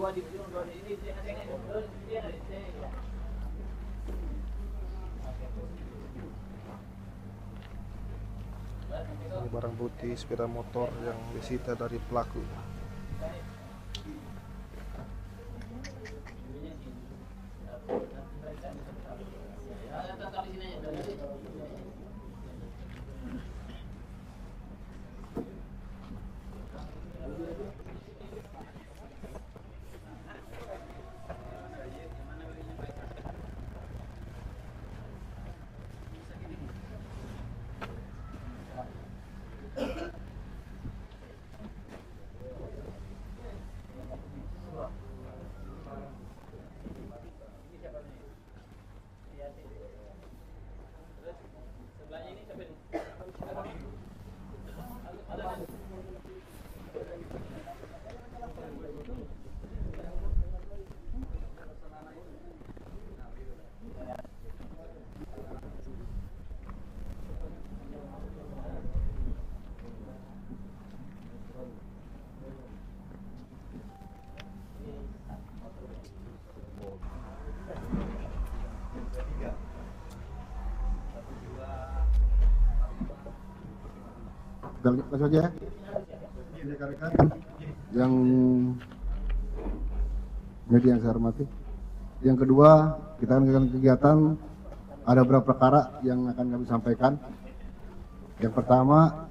Ini barang bukti sepeda motor yang disita dari pelaku. Kita langsung aja ya. Rekan-rekan yang media yang saya hormati. Yang kedua, kita akan melakukan kegiatan, ada beberapa perkara yang akan kami sampaikan. Yang pertama,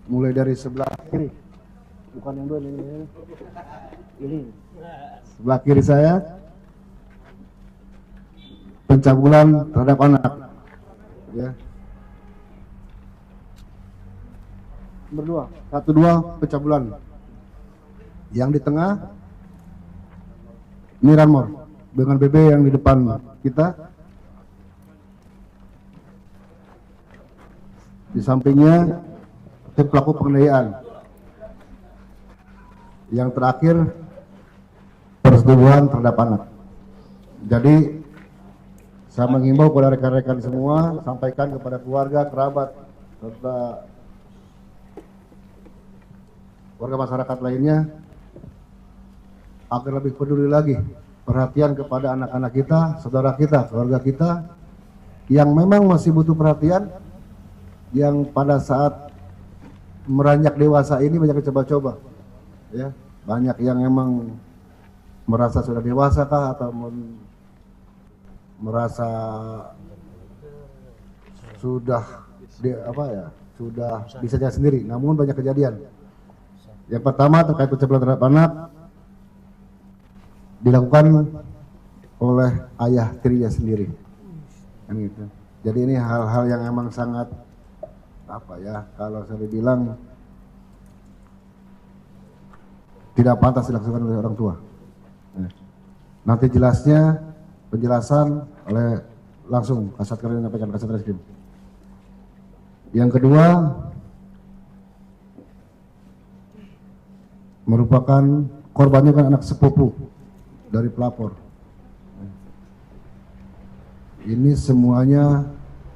mulai dari sebelah kiri, bukan yang dua ini. Sebelah kiri saya, pencabulan terhadap anak, ya. Berdua, 1-2 pencabulan. Yang di tengah Miranmor dengan BB yang di depan kita. Di sampingnya tim pelaku penganiayaan. Yang terakhir persetubuhan terhadap anak. Jadi saya mengimbau kepada rekan-rekan semua, sampaikan kepada keluarga, kerabat, serta warga masyarakat lainnya agar lebih peduli lagi, perhatian kepada anak-anak kita, saudara kita, keluarga kita yang memang masih butuh perhatian, yang pada saat meranjak dewasa ini banyak coba-coba, ya, banyak yang memang merasa sudah dewasa kah atau merasa sudah sudah bisa jalan sendiri, namun banyak kejadian. Yang pertama terkait pencabulan terhadap anak dilakukan oleh ayah tirinya sendiri, kan gitu. Jadi ini hal-hal yang emang sangat kalau saya bilang tidak pantas dilakukan oleh orang tua. Nanti penjelasan oleh langsung Kasat Krim menyampaikan, Kasat Reskrim. Yang kedua merupakan korbannya kan anak sepupu dari pelapor. Ini semuanya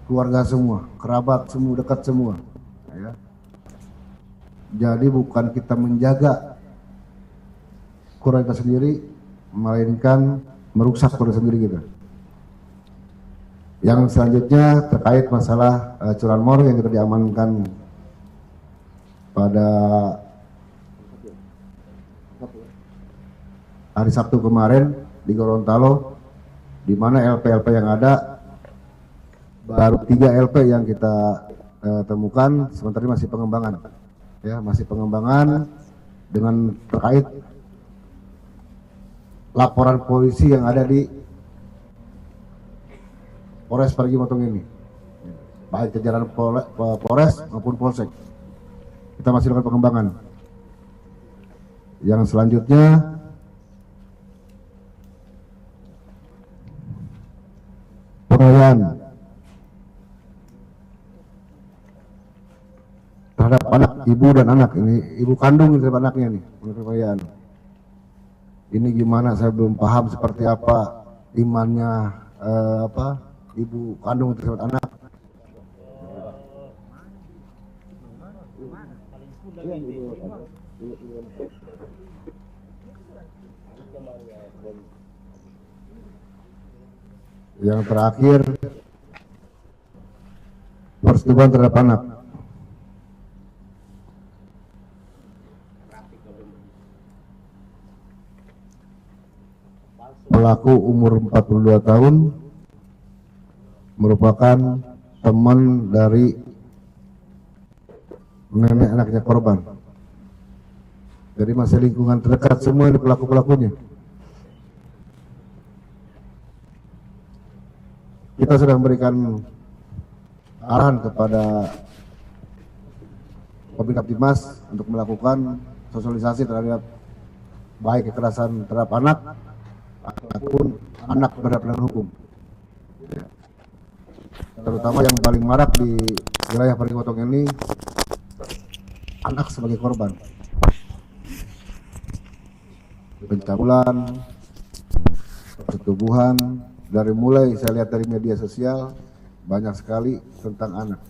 keluarga semua, kerabat semua, dekat semua, ya. Jadi bukan kita menjaga keluarga sendiri, melainkan merusak keluarga sendiri gitu. Yang selanjutnya terkait masalah curanmor yang kita diamankan pada hari Sabtu kemarin di Gorontalo, di mana LP-LP yang ada baru 3 LP yang kita temukan, sementara ini masih pengembangan, ya, masih pengembangan dengan terkait laporan polisi yang ada di Polres Parigi Motong ini, baik jajaran Polres maupun Polsek. Kita masih lakukan pengembangan. Yang selanjutnya penganiayaan terhadap anak, ibu dan anak, ini ibu kandung terhadap anaknya nih, penganiayaan. Ini gimana, saya belum paham seperti apa imannya ibu kandung terhadap anak. Yang terakhir, persetubuhan terhadap anak. Pelaku umur 42 tahun, merupakan teman dari nenek anaknya korban. Jadi masih lingkungan terdekat semua ini pelaku-pelakunya. Kita sudah memberikan arahan kepada Kabinat Dimas untuk melakukan sosialisasi terhadap baik kekerasan terhadap anak ataupun anak berhadapan hukum. Terutama yang paling marak di wilayah Parigotong ini, anak sebagai korban. Pencabulan, persetubuhan, dari mulai saya lihat dari media sosial banyak sekali tentang anak.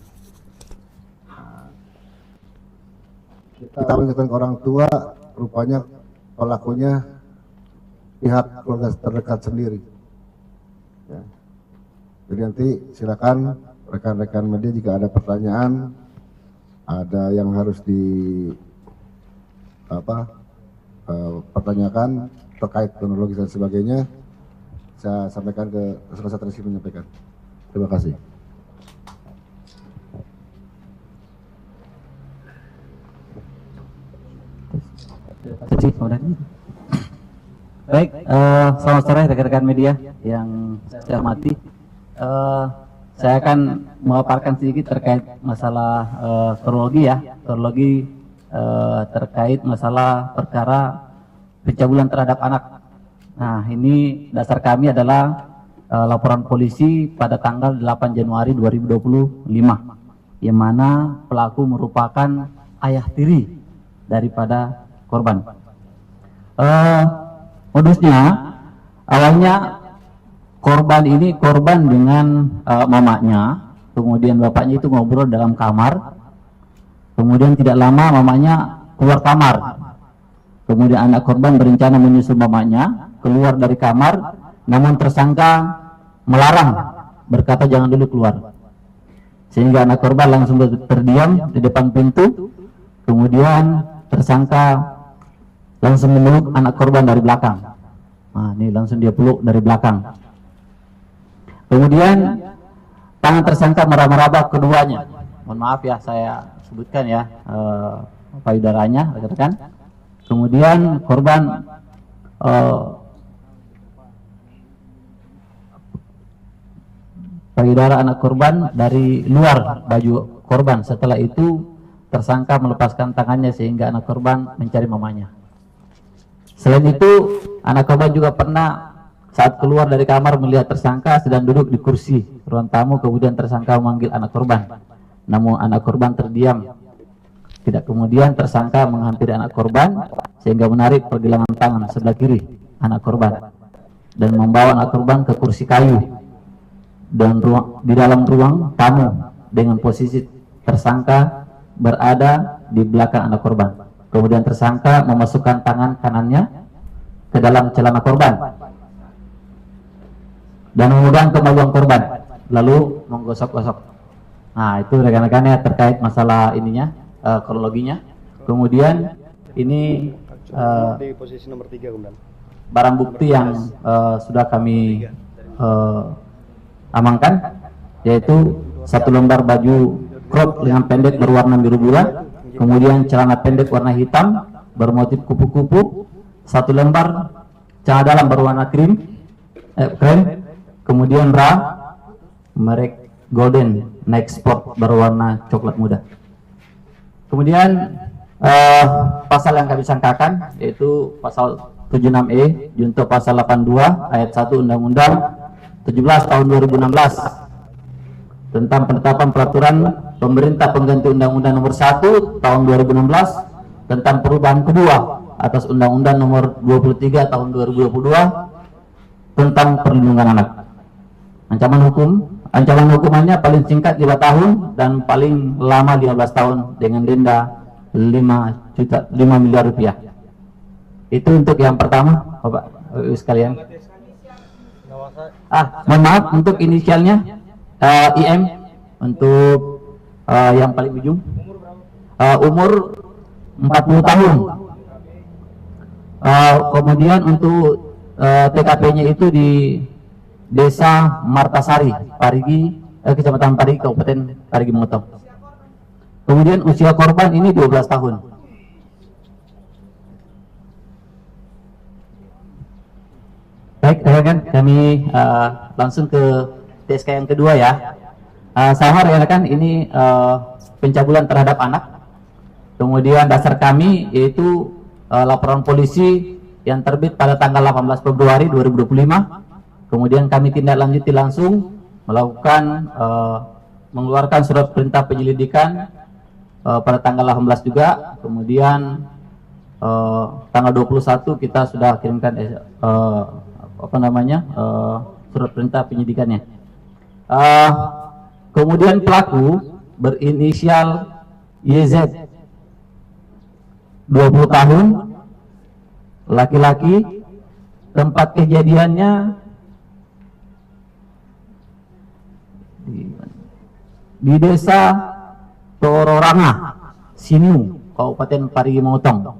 Kita mengingatkan ke orang tua, rupanya pelakunya pihak keluarga terdekat sendiri. Ya. Jadi nanti silakan rekan-rekan media jika ada pertanyaan, ada yang harus pertanyakan terkait kronologis dan sebagainya, saya sampaikan ke Sekretariat Reskrim menyampaikan. Terima kasih. Baik, selamat sore rekan-rekan media yang saya hormati. Saya akan memaparkan sedikit terkait masalah kronologi ya, kronologi terkait masalah perkara pencabulan terhadap anak. Nah, ini dasar kami adalah laporan polisi pada tanggal 8 Januari 2025, yang mana pelaku merupakan ayah tiri daripada korban. Modusnya awalnya korban dengan mamanya, kemudian bapaknya itu ngobrol dalam kamar, kemudian tidak lama mamanya keluar kamar, kemudian anak korban berencana menyusul mamanya keluar dari kamar, namun tersangka melarang, berkata jangan dulu keluar, sehingga anak korban langsung terdiam di depan pintu, kemudian tersangka langsung memeluk anak korban dari belakang. Nah, ini langsung dia peluk dari belakang. Kemudian tangan tersangka meraba-raba keduanya. Mohon maaf ya saya sebutkan ya payudaranya, rekan-rekan. Kemudian korban payudara anak korban dari luar baju korban. Setelah itu tersangka melepaskan tangannya sehingga anak korban mencari mamanya. Selain itu, anak korban juga pernah saat keluar dari kamar melihat tersangka sedang duduk di kursi ruang tamu, kemudian tersangka memanggil anak korban. Namun anak korban terdiam. Tidak kemudian tersangka menghampiri anak korban sehingga menarik pergelangan tangan sebelah kiri anak korban dan membawa anak korban ke kursi kayu dan di dalam ruang tamu dengan posisi tersangka berada di belakang anak korban. Kemudian tersangka memasukkan tangan kanannya ke dalam celana korban dan memegang kemaluan korban, lalu menggosok-gosok. Nah, itu rekan-rekannya terkait masalah ininya, kronologinya. Kemudian ini di posisi nomor 3 kemudian barang bukti yang sudah kami amankan, yaitu satu lembar baju crop lengan pendek berwarna biru bulan, kemudian celana pendek warna hitam bermotif kupu-kupu, satu lembar celana dalam berwarna krem, kemudian bra merek Golden Nike Sport berwarna coklat muda. Kemudian pasal yang kami sangkakan yaitu pasal 76E junto pasal 82 ayat 1 Undang-Undang 17 tahun 2016 tentang penetapan peraturan pemerintah pengganti Undang-Undang nomor 1 tahun 2016 tentang perubahan kedua atas Undang-Undang nomor 23 tahun 2022 tentang perlindungan anak. Ancaman hukumannya paling singkat 5 tahun dan paling lama 15 tahun dengan denda 5 miliar rupiah. Itu untuk yang pertama, Bapak Bapak Ibu sekalian. Mohon maaf untuk inisialnya IM untuk yang paling ujung. Umur 40 tahun. Kemudian untuk TKP-nya itu di Desa Martasari, Parigi, Kecamatan Parigi, Kabupaten Parigi Motong. Kemudian usia korban ini 12 tahun. Baik, rekan, kami langsung ke TSK yang kedua ya. Sama rekan, ini pencabulan terhadap anak. Kemudian dasar kami yaitu laporan polisi yang terbit pada tanggal 18 Februari 2025. Kemudian kami tindak lanjuti langsung melakukan mengeluarkan surat perintah penyelidikan pada tanggal 18 juga. Kemudian tanggal 21 kita sudah kirimkan surat perintah penyidikannya. Kemudian pelaku berinisial YZ, 20 tahun, laki-laki, tempat kejadiannya di Desa Tororanga, Sinu, Kabupaten Parigi Motong.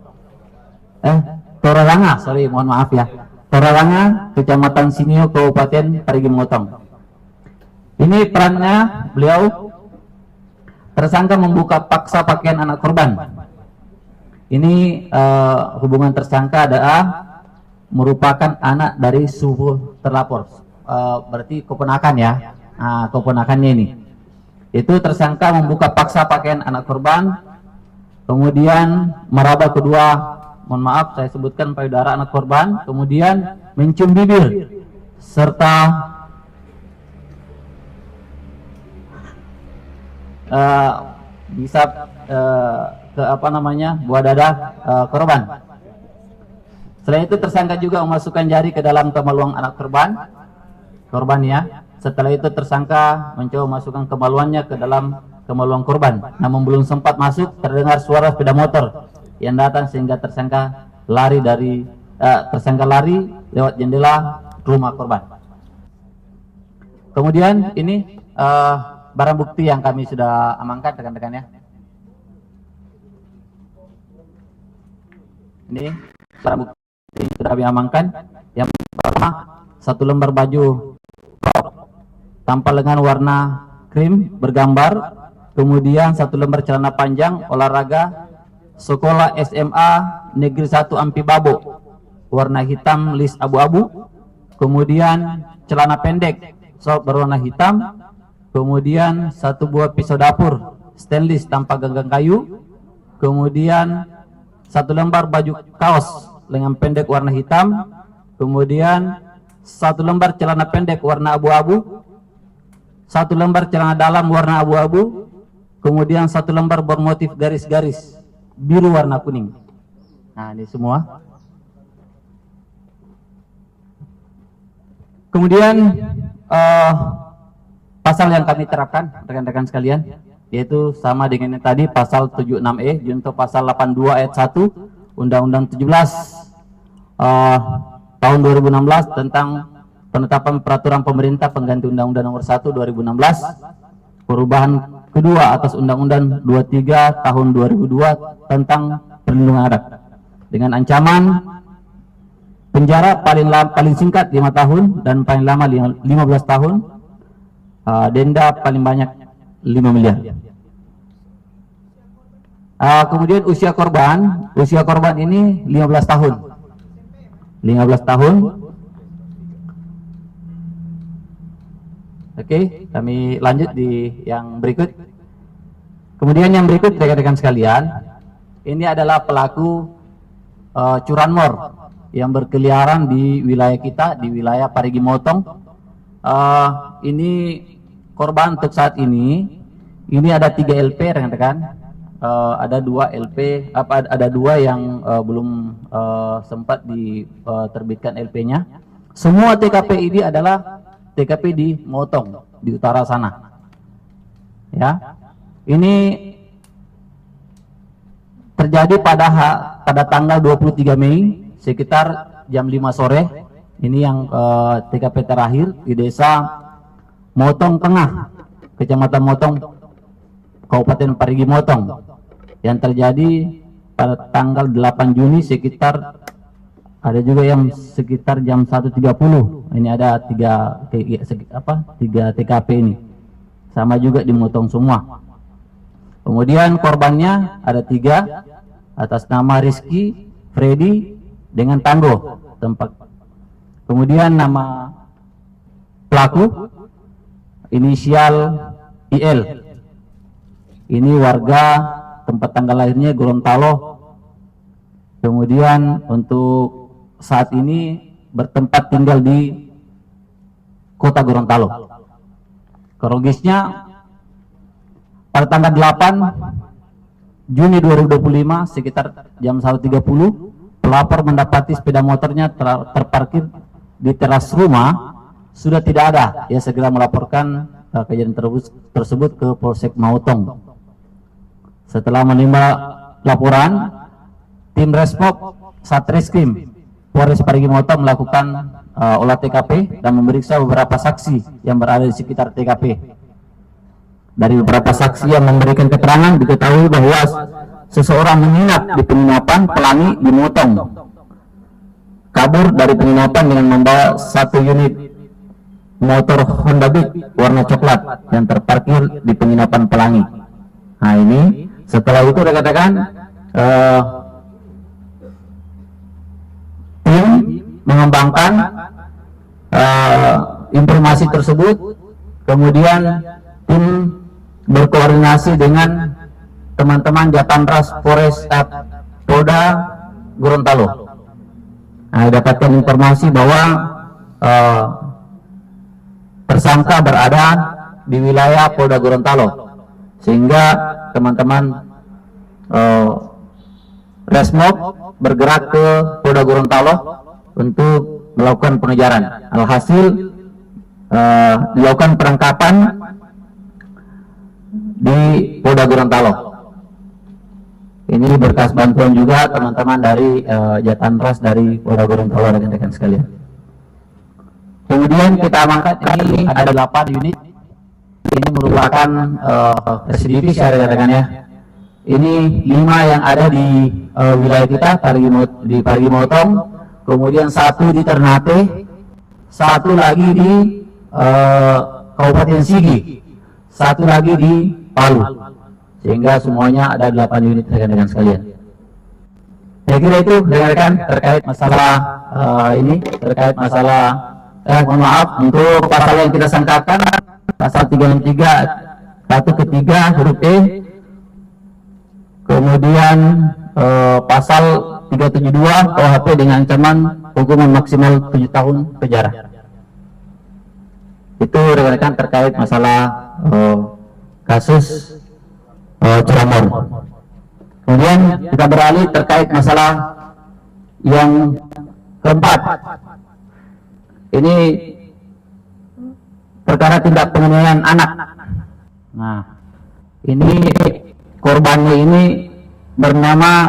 Tororanga, sorry, mohon maaf ya. Tororanga, Kecamatan Sinu, Kabupaten Parigi Motong. Ini perannya beliau tersangka membuka paksa pakaian anak korban. Ini hubungan tersangka adalah merupakan anak dari suhu terlapor, berarti keponakan ya. Keponakannya ini. Itu tersangka membuka paksa pakaian anak korban, kemudian meraba kedua, mohon maaf saya sebutkan payudara anak korban, kemudian mencium bibir serta bisa ke buah dada korban. Selain itu tersangka juga memasukkan jari ke dalam kemaluan anak korban ya. Setelah itu tersangka mencoba memasukkan kemaluannya ke dalam kemaluan korban, namun belum sempat masuk terdengar suara sepeda motor yang datang sehingga tersangka lari lewat jendela ke rumah korban. Kemudian ini barang bukti yang kami sudah amankan rekan-rekan ya. Ini barang bukti yang sudah kami amankan. Yang pertama, 1 lembar baju tanpa lengan warna krim bergambar, kemudian 1 lembar celana panjang olahraga sekolah SMA Negeri 1 Ampi Babo warna hitam list abu-abu, kemudian celana pendek short berwarna hitam, kemudian 1 buah pisau dapur stainless tanpa genggam kayu, kemudian 1 lembar baju kaos lengan pendek warna hitam, kemudian 1 lembar celana pendek warna abu-abu, 1 lembar celana dalam warna abu-abu, kemudian 1 lembar bermotif garis-garis biru warna kuning. Nah, ini semua. Kemudian pasal yang kami terapkan rekan-rekan sekalian yaitu sama dengan yang tadi, pasal 76E junto pasal 82 ayat 1 Undang-Undang 17 tahun 2016 tentang penetapan peraturan pemerintah pengganti Undang-Undang Nomor 1 2016, perubahan kedua atas Undang-Undang 23 tahun 2002 tentang perlindungan anak, dengan ancaman penjara paling singkat 5 tahun dan paling lama 15 tahun, denda paling banyak 5 miliar. Kemudian usia korban ini 15 tahun. 15 tahun. Oke, kami lanjut di yang berikut. Kemudian yang berikut rekan-rekan sekalian, ini adalah pelaku curanmor yang berkeliaran di wilayah kita, di wilayah Parigi Motong. Ini korban untuk saat ini ada 3 LP rekan-rekan. Ada 2 LP, ada 2 yang belum sempat diterbitkan LP-nya. Semua TKP ini adalah TKP di Motong, di utara sana. Ya, ini terjadi pada tanggal 23 Mei sekitar jam 5 sore Ini yang TKP terakhir di desa Motong Tengah, Kecamatan Motong, Kabupaten Parigi Motong, yang terjadi pada tanggal 8 Juni sekitar, ada juga yang sekitar jam 1.30. Ini ada tiga TKP ini, sama juga di Motong semua. Kemudian korbannya ada 3 atas nama Rizky, Freddy dengan Tanggo tempat. Kemudian nama pelaku inisial IL. Ini warga tempat tanggal lahirnya Gorontalo. Kemudian untuk saat ini bertempat tinggal di kota Gorontalo. Kronologisnya pada tanggal 8 Juni 2025 sekitar jam 1.30, pelapor mendapati sepeda motornya terparkir di teras rumah sudah tidak ada. Ia segera melaporkan kejadian tersebut ke Polsek Mautong. Setelah menerima laporan, tim Resmob Satreskrim Polres Parigi Motong melakukan olah TKP dan memeriksa beberapa saksi yang berada di sekitar TKP. Dari beberapa saksi yang memberikan keterangan, diketahui bahwa seseorang menginap di penginapan Pelangi di Motong, kabur dari penginapan dengan membawa 1 unit motor Honda Beat warna coklat yang terparkir di penginapan Pelangi. Nah ini setelah itu dikatakan tim mengembangkan informasi tersebut, kemudian tim berkoordinasi dengan teman-teman Jatanras Polres Polda Gorontalo. Nah, dapatkan informasi bahwa tersangka berada di wilayah Polda Gorontalo, sehingga teman-teman Resmob bergerak ke Polda Gorontalo untuk melakukan pengejaran. Alhasil dilakukan penangkapan di Polda Gorontalo. Ini berkas bantuan juga teman-teman dari Jatanras dari Polda Gorontalo, rekan-rekan sekalian. Kemudian kita amankan ini ada 8 unit. Ini merupakan residivis ya rekan-rekan ya. Ini 5 yang ada di wilayah kita di Parigi Motong, kemudian 1 di Ternate, 1 lagi di Kabupaten Sigi, 1 lagi di Palu, sehingga semuanya ada 8 unit rekan-rekan sekalian. Saya kira itu rekan-rekan terkait masalah terkait masalah mohon maaf untuk pasal yang kita sangkakan, pasal 363 1 ke 3 huruf E, kemudian pasal 372 KUHP dengan ancaman hukuman maksimal 7 tahun penjara. Itu rekan-rekan terkait masalah kasus Ciramon. Kemudian kita beralih terkait masalah yang keempat. Ini perkara tindak penganiayaan anak. Nah, ini korbannya ini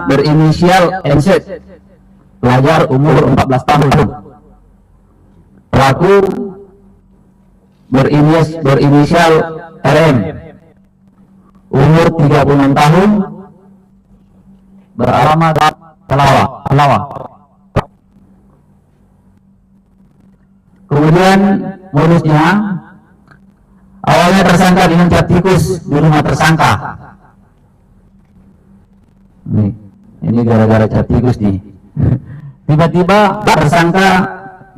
berinisial NZ, pelajar umur 14 tahun. Pelaku berinisial RM, umur 36 tahun, beralamat Palawa. Kemudian modusnya, awalnya tersangka dengan cat tikus di rumah tersangka. Ini gara-gara cat tikus nih. Tiba-tiba tersangka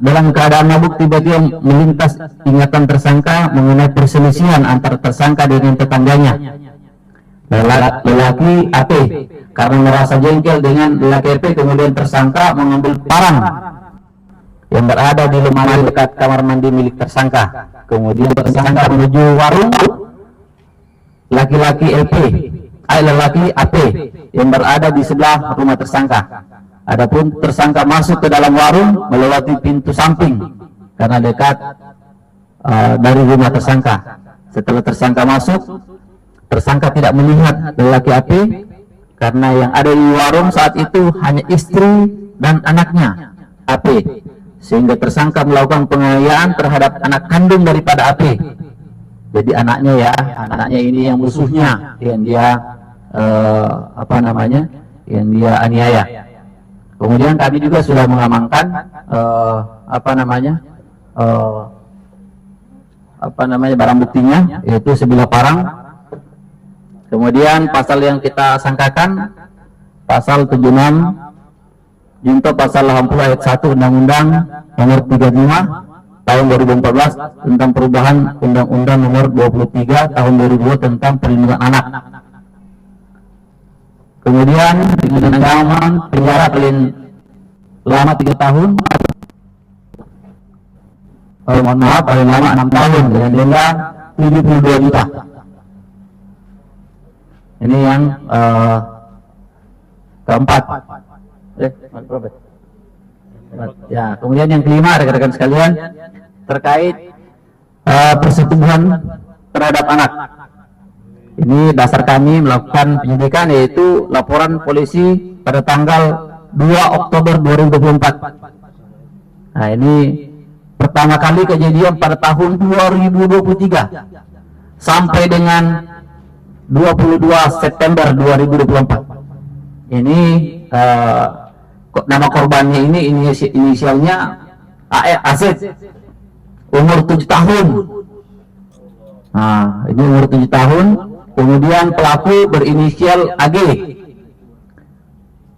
dalam keadaan mabuk tiba-tiba melintas ingatan tersangka mengenai perselisihan antara tersangka dengan tetangganya, lelaki AP. Karena merasa jengkel dengan lelaki AP, kemudian tersangka mengambil parang yang berada di lemari dekat kamar mandi milik tersangka. Kemudian tersangka menuju warung lelaki AP yang berada di sebelah rumah tersangka. Adapun tersangka masuk ke dalam warung melewati pintu samping karena dekat dari rumah tersangka. Setelah tersangka masuk, tersangka tidak melihat lelaki AP karena yang ada di warung saat itu hanya istri dan anaknya AP. sehingga tersangka melakukan penganiayaan terhadap anak kandung daripada AP. Jadi anaknya ini yang musuhnya, yang dia yang dia aniaya. Kemudian kami juga sudah mengamankan barang buktinya, yaitu sebilah parang. Kemudian pasal yang kita sangkakan pasal 76 junto pasal 80 ayat 1 Undang-Undang nomor 35 tahun 2014 tentang perubahan Undang-Undang nomor 23 tahun 2002 tentang perlindungan anak. Kemudian dengan ancaman penjara paling lama 3 tahun, paling lama 6 tahun dengan denda 72 juta. Ini yang keempat. Ya, kemudian yang kelima, rekan-rekan sekalian, terkait persetubuhan terhadap anak. Ini dasar kami melakukan penyidikan, yaitu laporan polisi pada tanggal 2 Oktober 2024. Nah, ini pertama kali kejadian pada tahun 2023 sampai dengan 22 September 2024. Ini nama korbannya ini inisialnya Aset, umur 7 tahun. Nah, ini umur 7 tahun. Kemudian pelaku berinisial AG.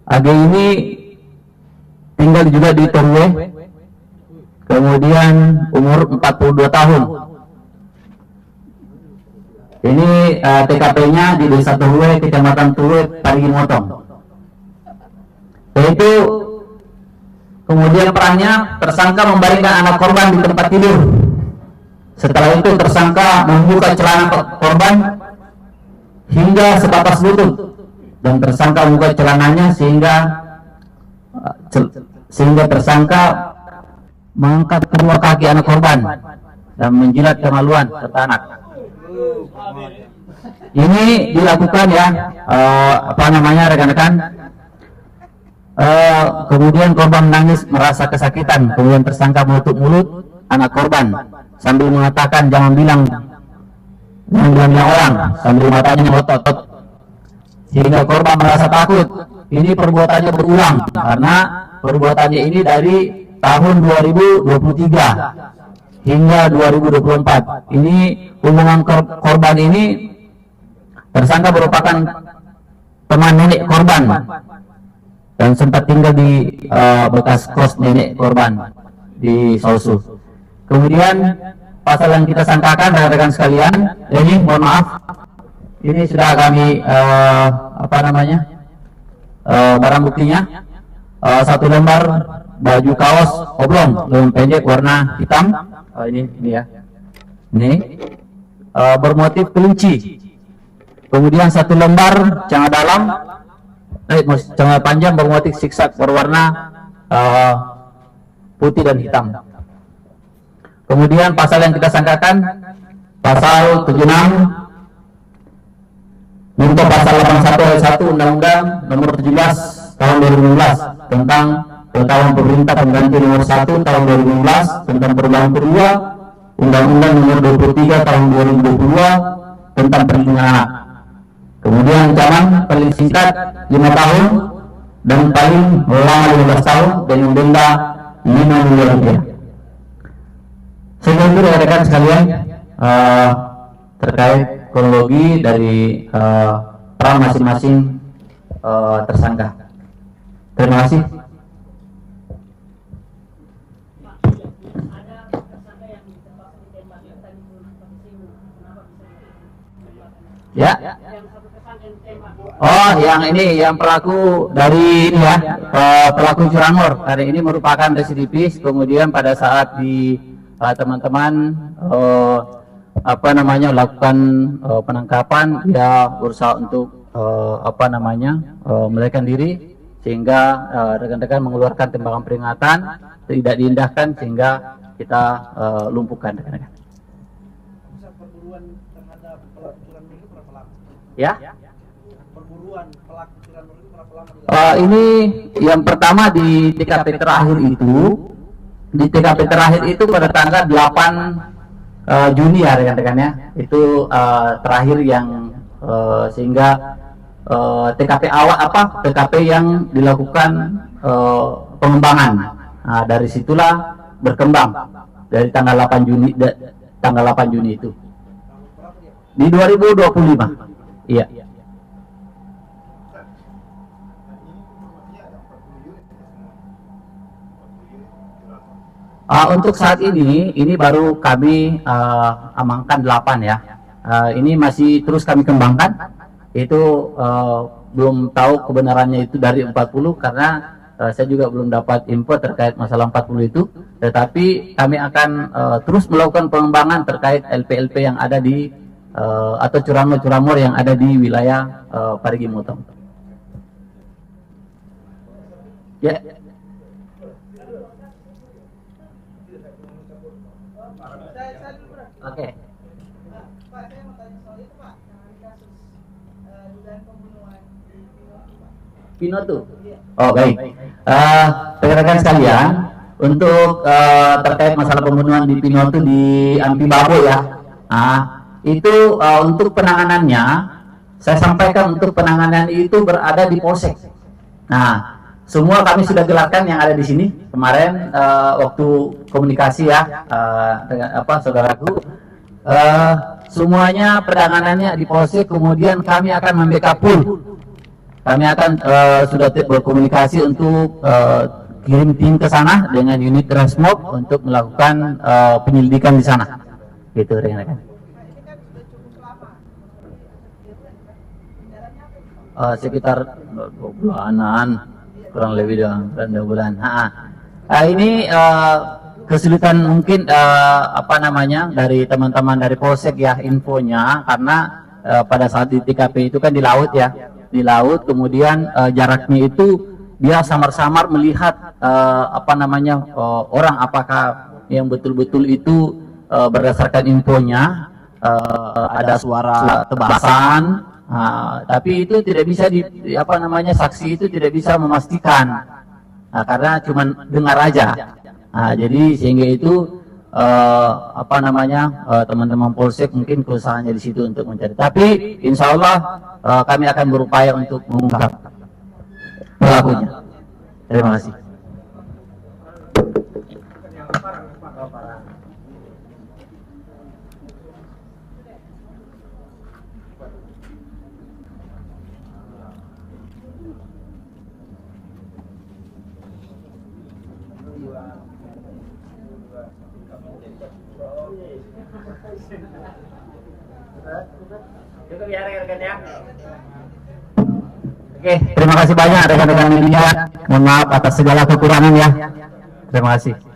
AG ini tinggal juga di Torwe. Kemudian umur 42 tahun. Ini TKP-nya di Desa Torwe, Kecamatan Torwe, Parigi Motong. Yaitu kemudian perannya, tersangka membaringkan anak korban di tempat tidur. Setelah itu tersangka membuka celana korban hingga sebatas lutut, dan tersangka membuka celananya sehingga tersangka mengangkat kedua kaki anak korban dan menjilat kemaluan serta anak. Ini dilakukan ya, rekan-rekan. Kemudian korban menangis merasa kesakitan. Kemudian tersangka menutup mulut anak korban sambil mengatakan jangan bilang orang, sambil matanya melotot, sehingga korban merasa takut. Ini perbuatannya berulang karena perbuatannya ini dari tahun 2023 hingga 2024. Ini hubungan korban ini, tersangka merupakan teman nenek korban dan sempat tinggal di bekas kos nenek korban di Sausu. Kemudian pasal yang kita sangkakan, rekan-rekan sekalian, ini mohon maaf, ini sudah kami barang buktinya, 1 lembar baju kaos oblong lengan pendek warna hitam, ini ya, ini bermotif kelinci. Kemudian 1 lembar celana dalam, celana panjang bermotif zigzag berwarna putih dan hitam. Kemudian pasal yang kita sangkakan pasal 76 untuk pasal 81 ayat 1 Undang-Undang nomor 17 tahun 2015 tentang Penetapan Pemerintah Pengganti nomor 1 tahun 2015 tentang perubahan kedua Undang-Undang nomor 23 tahun 2022 tentang perlindungan anak. Kemudian ancaman paling singkat 5 tahun dan paling lama 15 tahun dengan denda 5 miliar rupiah. Sehingga itu rekan-rekan sekalian terkait kronologi dari peran masing-masing tersangka. Terima kasih. Ya. Oh, yang ini yang pelaku dari ini ya, pelaku curanmor. Hari ini merupakan residivis. Kemudian pada saat di teman-teman lakukan penangkapan, dia berusaha untuk melarikan diri, sehingga rekan-rekan mengeluarkan tembakan peringatan, tidak diindahkan sehingga kita lumpuhkan rekan-rekan. Perburuan terhadap pelaku curanmor itu berapa lama? Ya. Perburuan pelaku curanmor itu berapa lama? Ini yang pertama di TKP terakhir itu di TKP terakhir itu pada tanggal 8 Juni ya rekan-rekan ya. Itu terakhir yang sehingga TKP awal TKP yang dilakukan pengembangan. Nah, dari situlah berkembang dari tanggal 8 Juni itu. Di 2025. Iya. Untuk saat ini baru kami amankan 8 ya. Ini masih terus kami kembangkan. Itu belum tahu kebenarannya itu dari 40 karena saya juga belum dapat info terkait masalah 40 itu. Tetapi kami akan terus melakukan pengembangan terkait LP-LP yang ada di atau curanmor-curanmor yang ada di wilayah Parigi Motong. Ya. Oke. Pak, saya mau tanya soal itu Pak, yang kasus dugaan pembunuhan Pino tuh. Oh baik. Rekan-rekan sekalian, untuk terkait masalah pembunuhan di Pino tuh di Ampibabo ya. Itu untuk penanganannya, saya sampaikan untuk penanganan itu berada di Polsek. Nah, semua kami sudah gelarkan yang ada di sini kemarin waktu komunikasi ya dengan saudaraku. Semuanya penanganannya di Polsek, kemudian kami akan membackup pool. Kami akan sudah berkomunikasi untuk kirim tim ke sana dengan unit Resmob untuk melakukan penyelidikan di sana. Gitu rekan-rekan. Sekitar 2 bulanan, kurang lebih dan 2 bulan. Ini kesulitan mungkin dari teman-teman dari Polsek ya infonya, karena pada saat di TKP itu kan di laut ya, di laut, kemudian jaraknya itu dia samar-samar melihat orang apakah yang betul-betul itu berdasarkan infonya ada suara tebasan. Tapi itu tidak bisa saksi itu tidak bisa memastikan karena cuma dengar aja. Jadi sehingga itu teman-teman Polsek mungkin keusahanya di situ untuk mencari. Tapi insya Allah kami akan berupaya untuk mengungkap pelakunya. Terima kasih. Cukup ya rekan-rekan ya. Oke, terima kasih banyak rekan-rekan media. Mohon maaf atas segala kekurangan ya. Terima kasih.